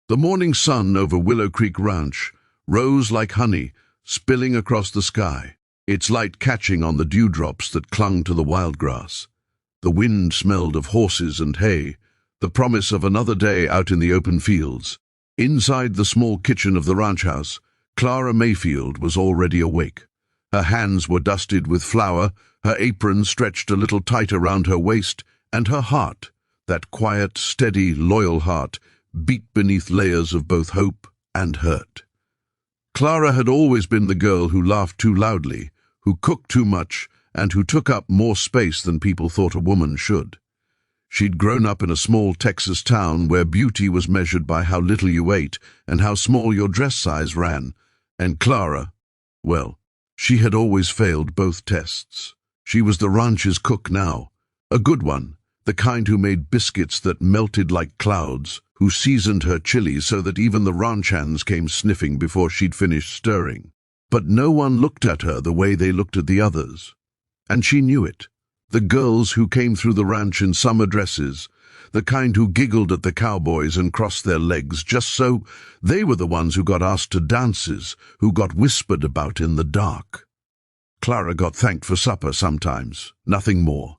The morning sun over Willow Creek Ranch rose like honey, spilling across the sky, its light catching on the dewdrops that clung to the wild grass. The wind smelled of horses and hay, the promise of another day out in the open fields. Inside the small kitchen of the ranch house, Clara Mayfield was already awake. Her hands were dusted with flour, her apron stretched a little tighter round her waist, and her heart, that quiet, steady, loyal heart, beat beneath layers of both hope and hurt. Clara had always been the girl who laughed too loudly, who cooked too much, and who took up more space than people thought a woman should. She'd grown up in a small Texas town where beauty was measured by how little you ate and how small your dress size ran, and Clara, well, she had always failed both tests. She was the ranch's cook now, a good one, the kind who made biscuits that melted like clouds, who seasoned her chili so that even the ranch hands came sniffing before she'd finished stirring. But no one looked at her the way they looked at the others. And she knew it. The girls who came through the ranch in summer dresses, the kind who giggled at the cowboys and crossed their legs just so, they were the ones who got asked to dances, who got whispered about in the dark. Clara got thanked for supper sometimes, nothing more.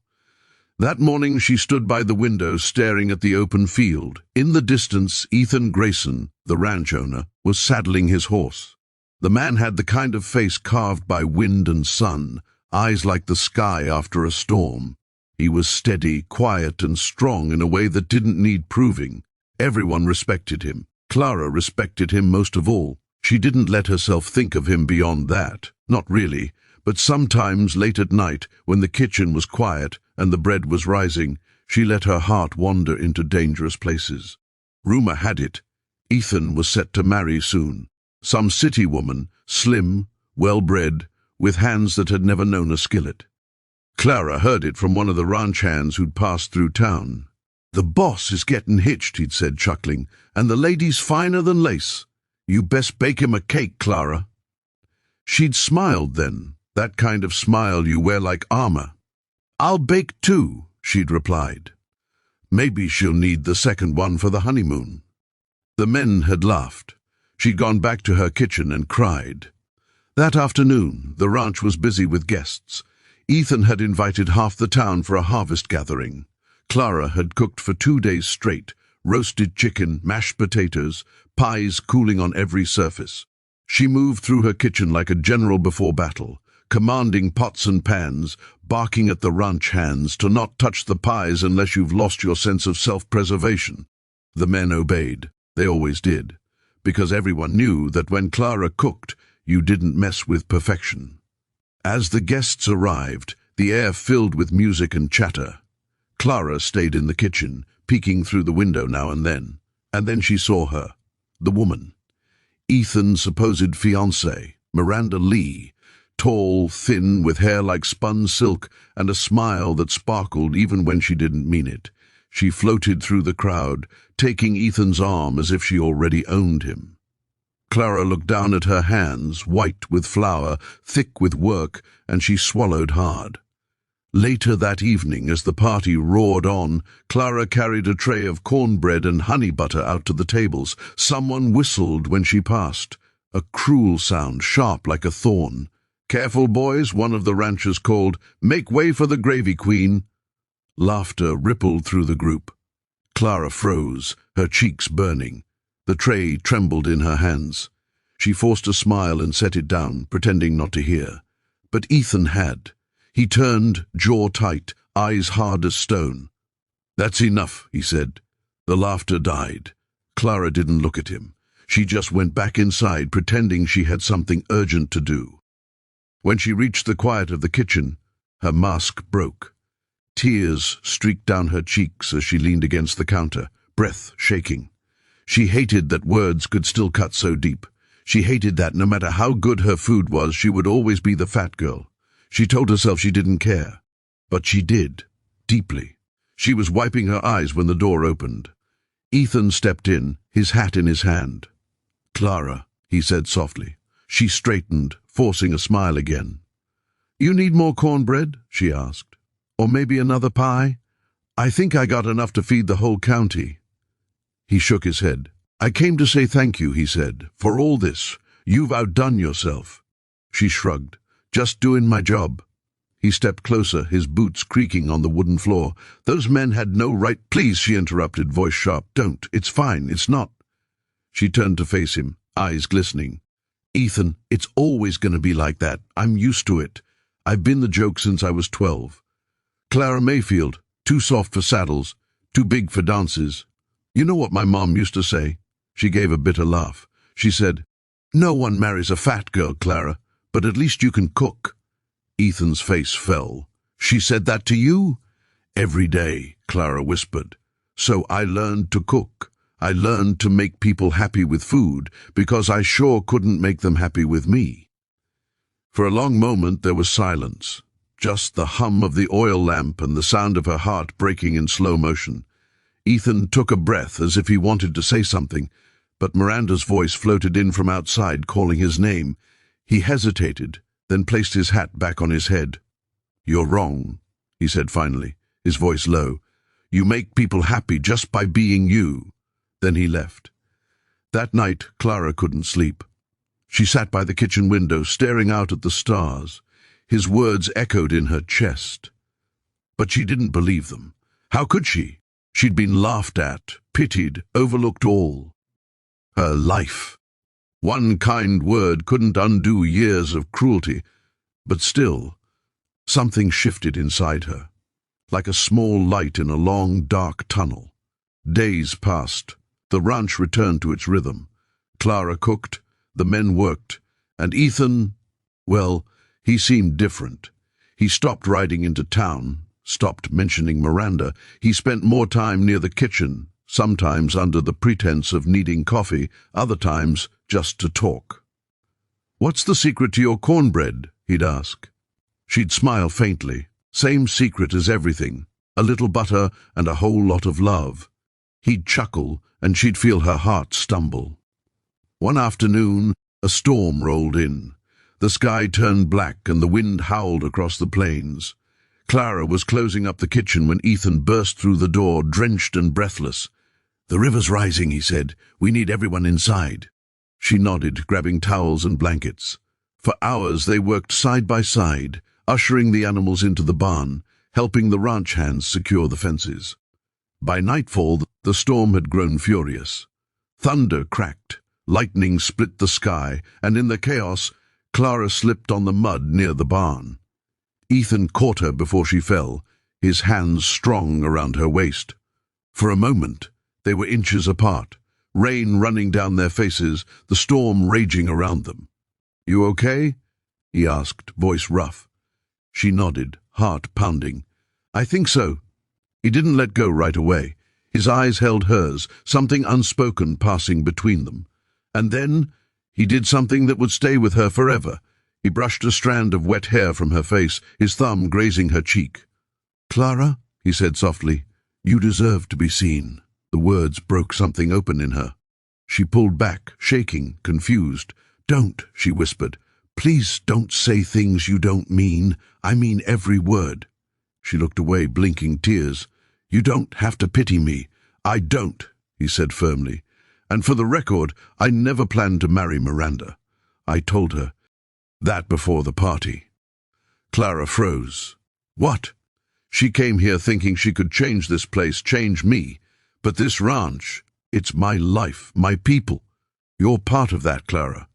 That morning she stood by the window staring at the open field. In the distance, Ethan Grayson, the ranch owner, was saddling his horse. The man had the kind of face carved by wind and sun, eyes like the sky after a storm. He was steady, quiet, and strong in a way that didn't need proving. Everyone respected him. Clara respected him most of all. She didn't let herself think of him beyond that. Not really. But sometimes late at night, when the kitchen was quiet and the bread was rising, she let her heart wander into dangerous places. Rumor had it, Ethan was set to marry soon. Some city woman, slim, well-bred, with hands that had never known a skillet. Clara heard it from one of the ranch hands who'd passed through town. "The boss is getting hitched," he'd said, chuckling, "and the lady's finer than lace. You best bake him a cake, Clara." She'd smiled then, that kind of smile you wear like armor. "I'll bake too," she'd replied. Maybe she'll need the second one for the honeymoon. The men had laughed. She'd gone back to her kitchen and cried. That afternoon, the ranch was busy with guests. Ethan had invited half the town for a harvest gathering. Clara had cooked for 2 days straight, roasted chicken, mashed potatoes, pies cooling on every surface. She moved through her kitchen like a general before battle, commanding pots and pans, barking at the ranch hands to not touch the pies unless you've lost your sense of self-preservation. The men obeyed. They always did, because everyone knew that when Clara cooked, you didn't mess with perfection. As the guests arrived, the air filled with music and chatter. Clara stayed in the kitchen, peeking through the window now and then she saw her, the woman. Ethan's supposed fiancée, Miranda Lee, tall, thin, with hair like spun silk and a smile that sparkled even when she didn't mean it. She floated through the crowd, taking Ethan's arm as if she already owned him. Clara looked down at her hands, white with flour, thick with work, and she swallowed hard. Later that evening, as the party roared on, Clara carried a tray of cornbread and honey butter out to the tables. Someone whistled when she passed, a cruel sound, sharp like a thorn. "Careful, boys," one of the ranchers called. "Make way for the gravy queen." Laughter rippled through the group. Clara froze, her cheeks burning. The tray trembled in her hands. She forced a smile and set it down, pretending not to hear. But Ethan had. He turned, jaw tight, eyes hard as stone. "That's enough," he said. The laughter died. Clara didn't look at him. She just went back inside, pretending she had something urgent to do. When she reached the quiet of the kitchen, her mask broke. Tears streaked down her cheeks as she leaned against the counter, breath shaking. She hated that words could still cut so deep. She hated that no matter how good her food was, she would always be the fat girl. She told herself she didn't care. But she did, deeply. She was wiping her eyes when the door opened. Ethan stepped in, his hat in his hand. "Clara," he said softly. She straightened, forcing a smile again. "You need more cornbread?" she asked. "Or maybe another pie? I think I got enough to feed the whole county." He shook his head. "I came to say thank you," he said, "for all this. You've outdone yourself." She shrugged. "Just doing my job." He stepped closer, his boots creaking on the wooden floor. "Those men had no right—" "Please," she interrupted, voice sharp. "Don't. It's fine. It's not." She turned to face him, eyes glistening. "Ethan, it's always going to be like that. I'm used to it. I've been the joke since I was 12. Clara Mayfield, too soft for saddles, too big for dances. You know what my mom used to say?" She gave a bitter laugh. She said, "No one marries a fat girl, Clara, but at least you can cook." Ethan's face fell. "She said that to you?" "Every day," Clara whispered. "So I learned to cook. I learned to make people happy with food, because I sure couldn't make them happy with me." For a long moment there was silence, just the hum of the oil lamp and the sound of her heart breaking in slow motion. Ethan took a breath as if he wanted to say something, but Miranda's voice floated in from outside, calling his name. He hesitated, then placed his hat back on his head. "You're wrong," he said finally, his voice low. "You make people happy just by being you." Then he left. That night, Clara couldn't sleep. She sat by the kitchen window, staring out at the stars. His words echoed in her chest. But she didn't believe them. How could she? She'd been laughed at, pitied, overlooked all. Her life. One kind word couldn't undo years of cruelty, but still, something shifted inside her, like a small light in a long, dark tunnel. Days passed. The ranch returned to its rhythm. Clara cooked, the men worked, and Ethan, well, he seemed different. He stopped riding into town, stopped mentioning Miranda. He spent more time near the kitchen, sometimes under the pretense of needing coffee, other times just to talk. "What's the secret to your cornbread?" he'd ask. She'd smile faintly. Same secret as everything, a little butter and a whole lot of love. He'd chuckle, and she'd feel her heart stumble. One afternoon, a storm rolled in. The sky turned black and the wind howled across the plains. Clara was closing up the kitchen when Ethan burst through the door, drenched and breathless. "The river's rising," he said. "We need everyone inside." She nodded, grabbing towels and blankets. For hours they worked side by side, ushering the animals into the barn, helping the ranch hands secure the fences. By nightfall, the storm had grown furious. Thunder cracked, lightning split the sky, and in the chaos, Clara slipped on the mud near the barn. Ethan caught her before she fell, his hands strong around her waist. For a moment, they were inches apart, rain running down their faces, the storm raging around them. "You okay?" he asked, voice rough. She nodded, heart pounding. "I think so." He didn't let go right away. His eyes held hers, something unspoken passing between them. And then he did something that would stay with her forever. He brushed a strand of wet hair from her face, his thumb grazing her cheek. "Clara," he said softly, "you deserve to be seen." The words broke something open in her. She pulled back, shaking, confused. "Don't," she whispered. "Please don't say things you don't mean. I mean every word." She looked away, blinking tears. "You don't have to pity me." "I don't," he said firmly. "And for the record, I never planned to marry Miranda. I told her that before the party." Clara froze. "What?" "She came here thinking she could change this place, change me. But this ranch, it's my life, my people. You're part of that, Clara."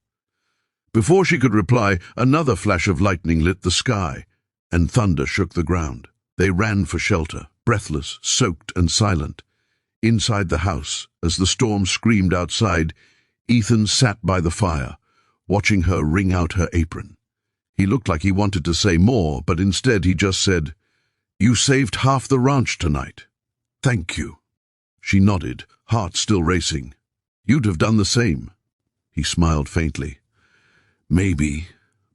Before she could reply, another flash of lightning lit the sky, and thunder shook the ground. They ran for shelter, breathless, soaked and silent. Inside the house, as the storm screamed outside, Ethan sat by the fire, watching her wring out her apron. He looked like he wanted to say more, but instead he just said, "You saved half the ranch tonight. Thank you." She nodded, heart still racing. "You'd have done the same." He smiled faintly. "Maybe,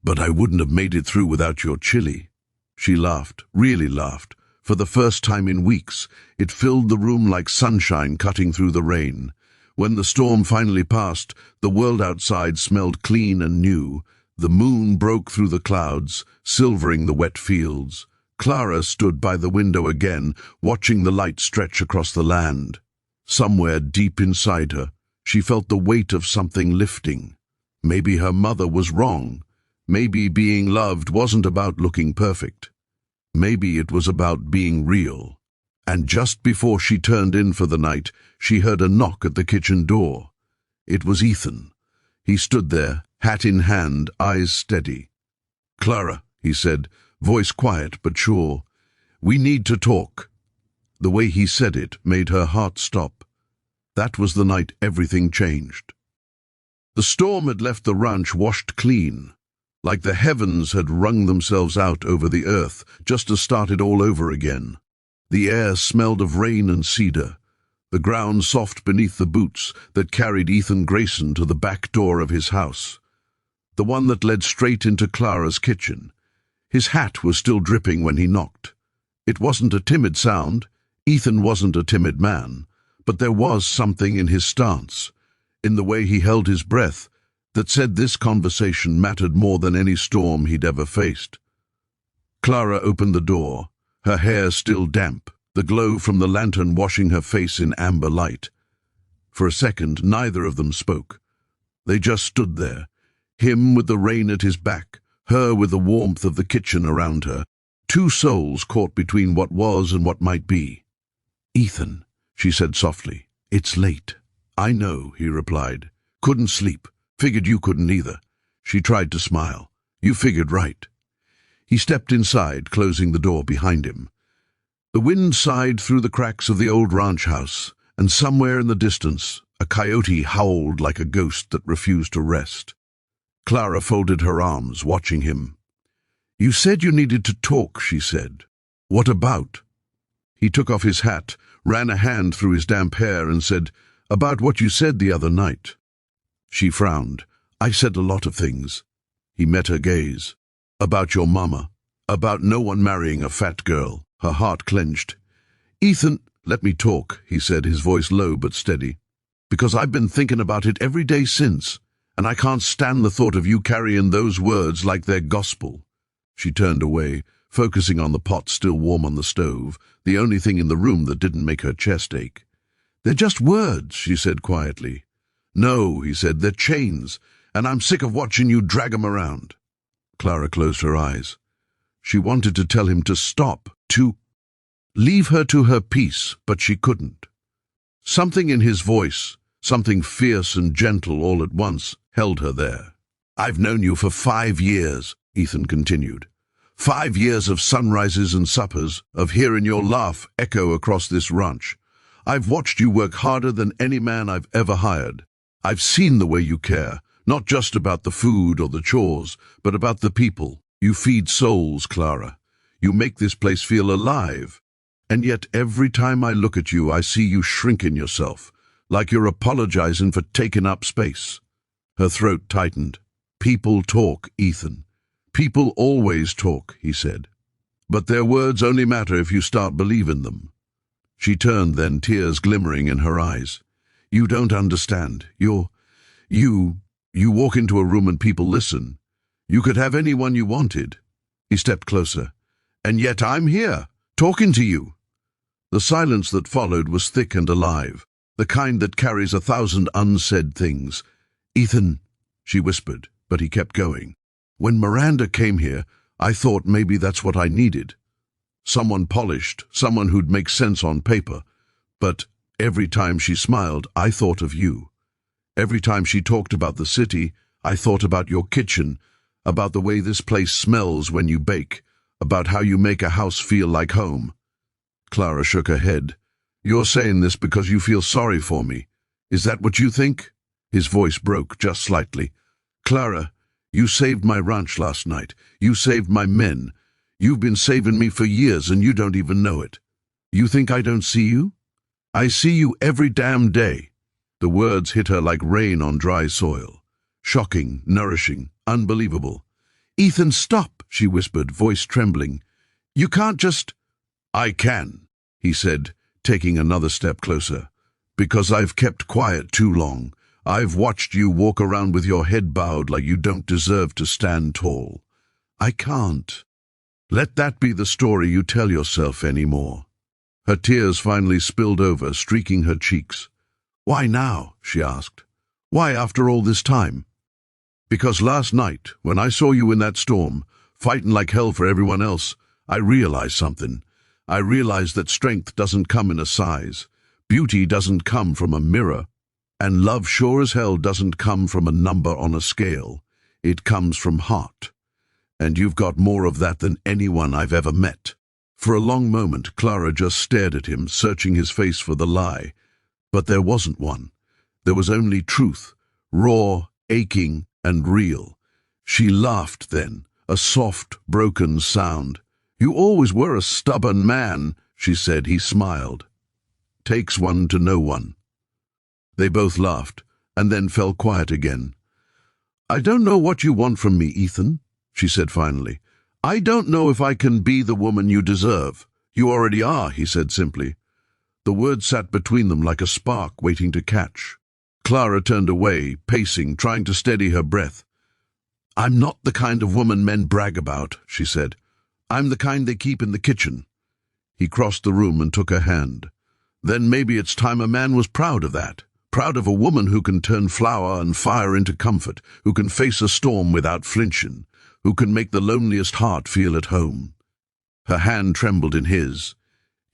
but I wouldn't have made it through without your chili." She laughed, really laughed. For the first time in weeks, it filled the room like sunshine cutting through the rain. When the storm finally passed, the world outside smelled clean and new. The moon broke through the clouds, silvering the wet fields. Clara stood by the window again, watching the light stretch across the land. Somewhere deep inside her, She felt the weight of something lifting. Maybe her mother was wrong. Maybe being loved wasn't about looking perfect. Maybe it was about being real. And just before she turned in for the night, she heard a knock at the kitchen door. It was Ethan. He stood there, hat in hand, eyes steady. "Clara," he said, voice quiet but sure, "we need to talk." The way he said it made her heart stop. That was the night everything changed. The storm had left the ranch washed clean, like the heavens had wrung themselves out over the earth just to start it all over again. The air smelled of rain and cedar, the ground soft beneath the boots that carried Ethan Grayson to the back door of his house, the one that led straight into Clara's kitchen. His hat was still dripping when he knocked. It wasn't a timid sound. Ethan wasn't a timid man, but there was something in his stance, in the way he held his breath, that said this conversation mattered more than any storm he'd ever faced. Clara opened the door, her hair still damp, the glow from the lantern washing her face in amber light. For a second, neither of them spoke. They just stood there, him with the rain at his back, her with the warmth of the kitchen around her, two souls caught between what was and what might be. "Ethan," she said softly, "it's late." "I know," he replied. "Couldn't sleep. Figured you couldn't either." She tried to smile. "You figured right." He stepped inside, closing the door behind him. The wind sighed through the cracks of the old ranch house, and somewhere in the distance, a coyote howled like a ghost that refused to rest. Clara folded her arms, watching him. "You said you needed to talk," she said. "What about?" He took off his hat, ran a hand through his damp hair, and said, "About what you said the other night." She frowned. "I said a lot of things." He met her gaze. "About your mama. About no one marrying a fat girl." Her heart clenched. "Ethan, let me talk," he said, his voice low but steady. "Because I've been thinking about it every day since, and I can't stand the thought of you carrying those words like they're gospel." She turned away, focusing on the pot still warm on the stove, the only thing in the room that didn't make her chest ache. "They're just words," she said quietly. "No," he said, "they're chains, and I'm sick of watching you drag 'em around." Clara closed her eyes. She wanted to tell him to stop, to leave her to her peace, but she couldn't. Something in his voice, something fierce and gentle all at once, held her there. "I've known you for 5 years," Ethan continued. 5 years of sunrises and suppers, of hearing your laugh echo across this ranch. I've watched you work harder than any man I've ever hired. I've seen the way you care, not just about the food or the chores, but about the people. You feed souls, Clara. You make this place feel alive. And yet every time I look at you, I see you shrinking yourself, like you're apologizing for taking up space." Her throat tightened. "People talk, Ethan. People always talk," he said. "But their words only matter if you start believing them." She turned then, tears glimmering in her eyes. "You don't understand. You walk into a room and people listen. You could have anyone you wanted." He stepped closer. "And yet I'm here, talking to you." The silence that followed was thick and alive, the kind that carries 1,000 unsaid things. "Ethan," she whispered, but he kept going. "When Miranda came here, I thought maybe that's what I needed. Someone polished, someone who'd make sense on paper. But every time she smiled, I thought of you. Every time she talked about the city, I thought about your kitchen, about the way this place smells when you bake, about how you make a house feel like home." Clara shook her head. "You're saying this because you feel sorry for me. Is that what you think?" His voice broke just slightly. "Clara, you saved my ranch last night. You saved my men. You've been saving me for years and you don't even know it. You think I don't see you? I see you every damn day." The words hit her like rain on dry soil. Shocking, nourishing, unbelievable. "Ethan, stop," she whispered, voice trembling. "You can't just—" "I can," he said, taking another step closer. "Because I've kept quiet too long. I've watched you walk around with your head bowed like you don't deserve to stand tall. I can't let that be the story you tell yourself anymore." Her tears finally spilled over, streaking her cheeks. "Why now?" she asked. "Why after all this time?" "Because last night, when I saw you in that storm, fighting like hell for everyone else, I realized something. I realized that strength doesn't come in a size, beauty doesn't come from a mirror, and love sure as hell doesn't come from a number on a scale. It comes from heart. And you've got more of that than anyone I've ever met." For a long moment, Clara just stared at him, searching his face for the lie. But there wasn't one. There was only truth, raw, aching, and real. She laughed then, a soft, broken sound. "You always were a stubborn man," she said. He smiled. "Takes one to know one." They both laughed, and then fell quiet again. "I don't know what you want from me, Ethan," she said finally. "I don't know if I can be the woman you deserve." "You already are," he said simply. The words sat between them like a spark waiting to catch. Clara turned away, pacing, trying to steady her breath. "I'm not the kind of woman men brag about," she said. "I'm the kind they keep in the kitchen." He crossed the room and took her hand. "Then maybe it's time a man was proud of that. Proud of a woman who can turn flour and fire into comfort, who can face a storm without flinching, who can make the loneliest heart feel at home." Her hand trembled in his.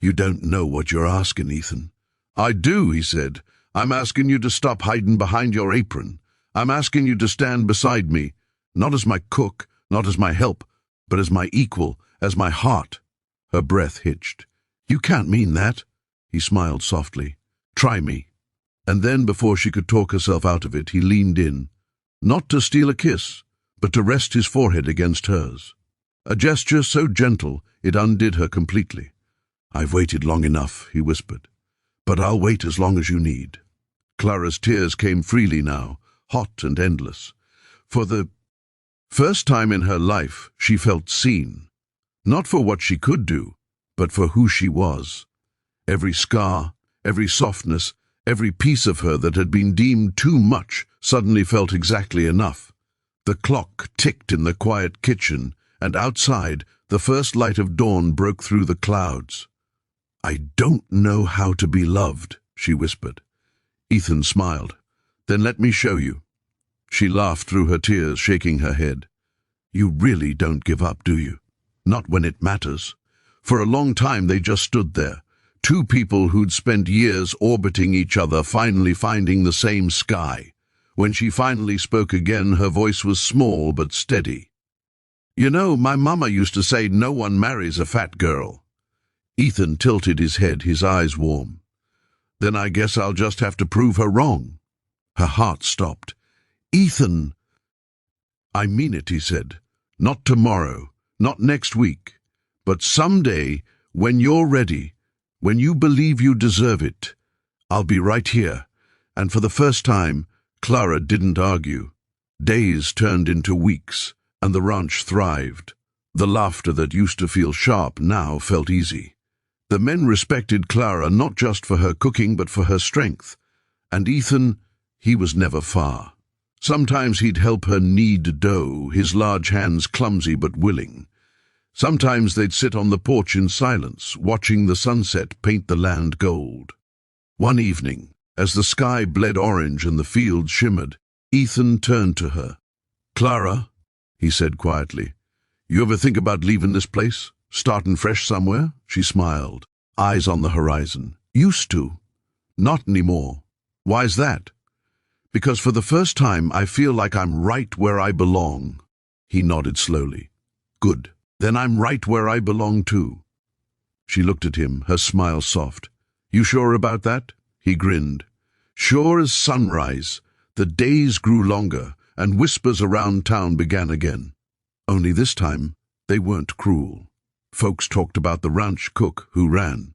"You don't know what you're asking, Ethan." "I do," he said. "I'm asking you to stop hiding behind your apron. I'm asking you to stand beside me, not as my cook, not as my help, but as my equal, as my heart." Her breath hitched. "You can't mean that." He smiled softly. "Try me." And then, before she could talk herself out of it, he leaned in, not to steal a kiss, but to rest his forehead against hers. A gesture so gentle it undid her completely. "I've waited long enough," he whispered, "but I'll wait as long as you need." Clara's tears came freely now, hot and endless. For the first time in her life, she felt seen, not for what she could do, but for who she was. Every scar, every softness, every piece of her that had been deemed too much suddenly felt exactly enough. The clock ticked in the quiet kitchen, and outside, the first light of dawn broke through the clouds. "I don't know how to be loved," she whispered. Ethan smiled. "Then let me show you." She laughed through her tears, shaking her head. "You really don't give up, do you? Not when it matters." For a long time they just stood there, two people who'd spent years orbiting each other, finally finding the same sky. When she finally spoke again, her voice was small but steady. "You know, my mama used to say no one marries a fat girl." Ethan tilted his head, his eyes warm. "Then I guess I'll just have to prove her wrong." Her heart stopped. "Ethan!" "I mean it," he said. "Not tomorrow, not next week, but someday, when you're ready, when you believe you deserve it, I'll be right here." And for the first time, Clara didn't argue. Days turned into weeks, and the ranch thrived. The laughter that used to feel sharp now felt easy. The men respected Clara not just for her cooking but for her strength. And Ethan, he was never far. Sometimes he'd help her knead dough, his large hands clumsy but willing. Sometimes they'd sit on the porch in silence, watching the sunset paint the land gold. One evening, as the sky bled orange and the fields shimmered, Ethan turned to her. "Clara," he said quietly, "you ever think about leaving this place? Starting fresh somewhere?" She smiled, eyes on the horizon. "Used to. Not anymore." "Why's that?" "Because for the first time I feel like I'm right where I belong." He nodded slowly. "Good. Then I'm right where I belong too." She looked at him, her smile soft. "You sure about that?" He grinned. Sure as sunrise. The days grew longer, and whispers around town began again. Only this time, they weren't cruel. Folks talked about the ranch cook who ran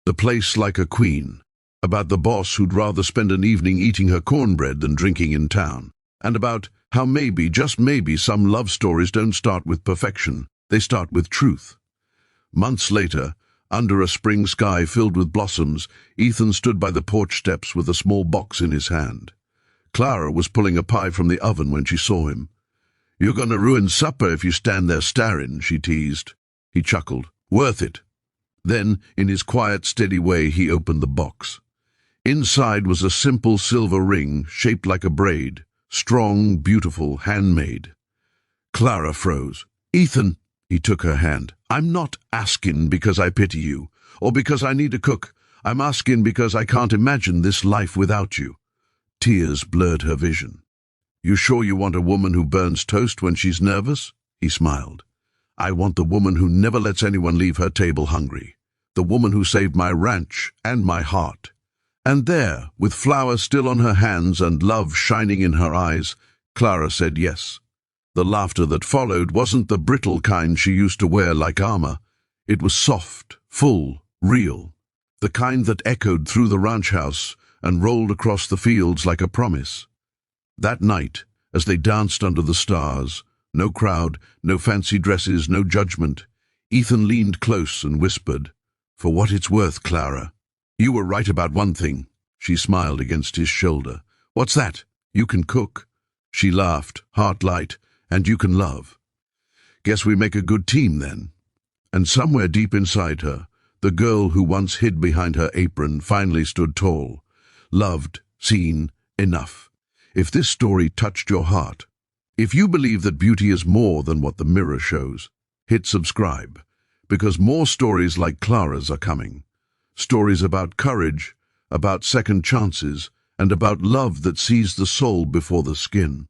the place like a queen, about the boss who'd rather spend an evening eating her cornbread than drinking in town, and about how maybe, just maybe, some love stories don't start with perfection, they start with truth. Months later, under a spring sky filled with blossoms, Ethan stood by the porch steps with a small box in his hand. Clara was pulling a pie from the oven when she saw him. "You're going to ruin supper if you stand there staring," she teased. He chuckled. "Worth it." Then, in his quiet, steady way, he opened the box. Inside was a simple silver ring shaped like a braid, strong, beautiful, handmade. Clara froze. "Ethan," he took her hand, "I'm not asking because I pity you, or because I need a cook. I'm asking because I can't imagine this life without you." Tears blurred her vision. "You sure you want a woman who burns toast when she's nervous?" He smiled. "I want the woman who never lets anyone leave her table hungry. The woman who saved my ranch and my heart." And there, with flowers still on her hands and love shining in her eyes, Clara said yes. The laughter that followed wasn't the brittle kind she used to wear like armor. It was soft, full, real. The kind that echoed through the ranch house and rolled across the fields like a promise. That night, as they danced under the stars, no crowd, no fancy dresses, no judgment, Ethan leaned close and whispered, "For what it's worth, Clara, you were right about one thing." She smiled against his shoulder. "What's that? You can cook." She laughed, heart light, "And you can love. Guess we make a good team then." And somewhere deep inside her, the girl who once hid behind her apron finally stood tall. Loved, seen, enough. If this story touched your heart, if you believe that beauty is more than what the mirror shows, hit subscribe, because more stories like Clara's are coming. Stories about courage, about second chances, and about love that sees the soul before the skin.